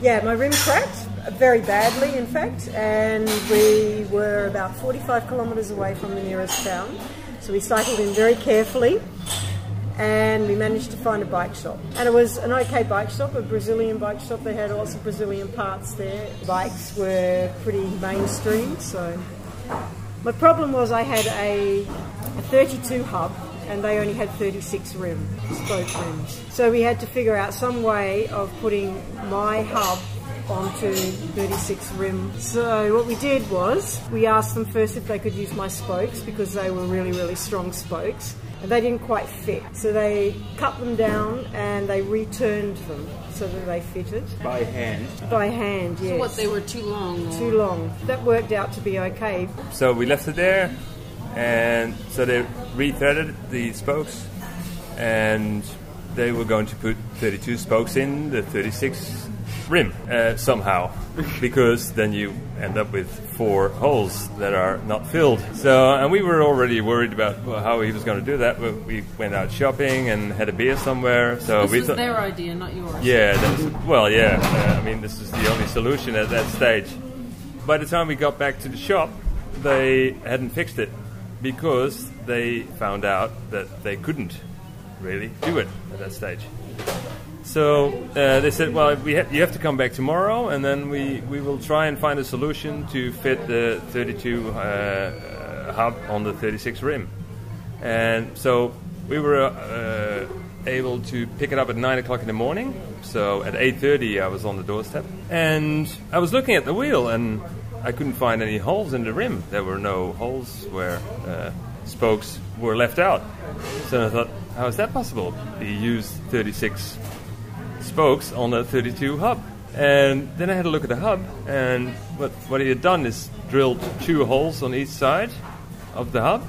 Yeah, my rim cracked very badly, in fact, and we were about 45 kilometres away from the nearest town. So we cycled in very carefully, and we managed to find a bike shop. And it was an okay bike shop, a Brazilian bike shop. They had lots of Brazilian parts there. Bikes were pretty mainstream, so... My problem was I had a 32 hub, and they only had 36 spoke rims. So we had to figure out some way of putting my hub onto 36 rim. So what we did was, we asked them first if they could use my spokes, because they were really, really strong spokes, and they didn't quite fit. So they cut them down and they returned them so that they fitted. By hand? By hand, yes. So what, they were too long? Or? Too long. That worked out to be okay. So we left it there, and so they re-threaded the spokes, and they were going to put 32 spokes in the 36 rim somehow, because then you end up with 4 holes that are not filled. So, and we were already worried about how he was going to do that. We went out shopping and had a beer somewhere. So this was their idea, not yours. Yeah, well, yeah. I mean, this is the only solution at that stage. By the time we got back to the shop, they hadn't fixed it, because they found out that they couldn't really do it at that stage. So they said, well, you have to come back tomorrow, and then we will try and find a solution to fit the 32 hub on the 36 rim. And so we were able to pick it up at 9 o'clock in the morning. So at 8:30 I was on the doorstep, and I was looking at the wheel, and I couldn't find any holes in the rim. There were no holes where spokes were left out. So I thought, how is that possible? He used 36 spokes on a 32 hub. And then I had a look at the hub, and what he had done is drilled 2 holes on each side of the hub,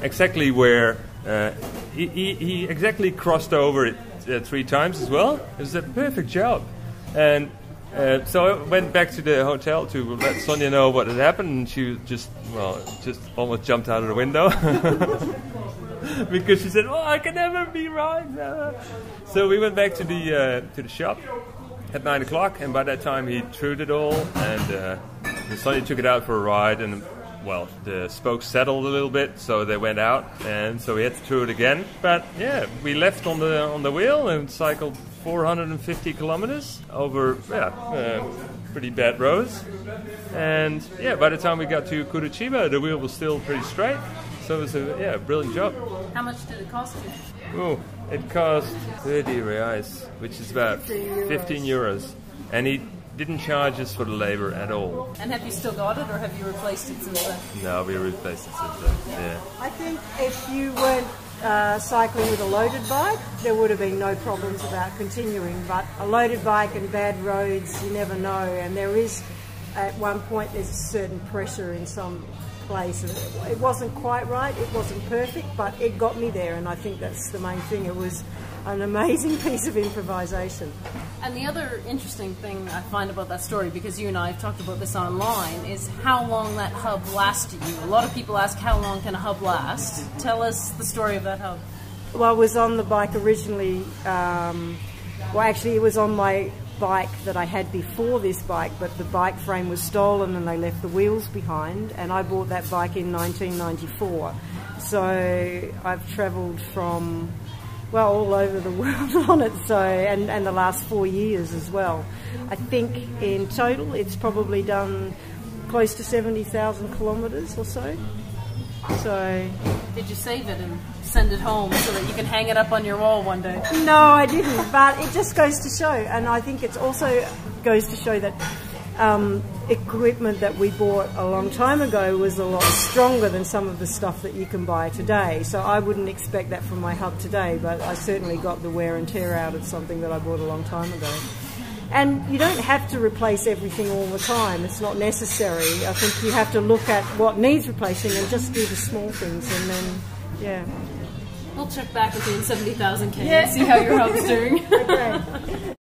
exactly where he exactly crossed over it 3 times as well. It was a perfect job. And so I went back to the hotel to let Sonya know what had happened, and she just almost jumped out of the window. Because she said, "Oh, I can never be right." So we went back to the shop at 9 o'clock, and by that time he trued it all, and Sonya took it out for a ride, and well, the spokes settled a little bit, so they went out, and so we had to true it again. But yeah, we left on the wheel and cycled 450 kilometers over pretty bad roads, and yeah, by the time we got to Curitiba, the wheel was still pretty straight. So it was a brilliant job. How much did it cost you? Oh, it cost 30 reais, which is about 15 euros. And he didn't charge us for the labor at all. And have you still got it, or have you replaced it since then? No, we replaced it since then, yeah. I think if you weren't cycling with a loaded bike, there would have been no problems about continuing. But a loaded bike and bad roads, you never know. And there is, at one point, there's a certain pressure in some place. It wasn't quite right, it wasn't perfect, but it got me there, and I think that's the main thing. It was an amazing piece of improvisation. And the other interesting thing I find about that story, because you and I have talked about this online, is how long that hub lasted you. A lot of people ask, how long can a hub last? Tell us the story of that hub. Well, I was on the bike originally, actually it was on my bike that I had before this bike, but the bike frame was stolen and they left the wheels behind, and I bought that bike in 1994. So I've travelled from, well, all over the world on it, so and the last 4 years as well. I think in total it's probably done close to 70,000 kilometres or so. So did you save it and send it home so that you can hang it up on your wall one day? No, I didn't, but it just goes to show, and I think it also goes to show that equipment that we bought a long time ago was a lot stronger than some of the stuff that you can buy today. So I wouldn't expect that from my hub today, but I certainly got the wear and tear out of something that I bought a long time ago. And you don't have to replace everything all the time. It's not necessary. I think you have to look at what needs replacing and just do the small things, and then, yeah. We'll check back with you in 70,000 K and see how your hub's doing. Okay.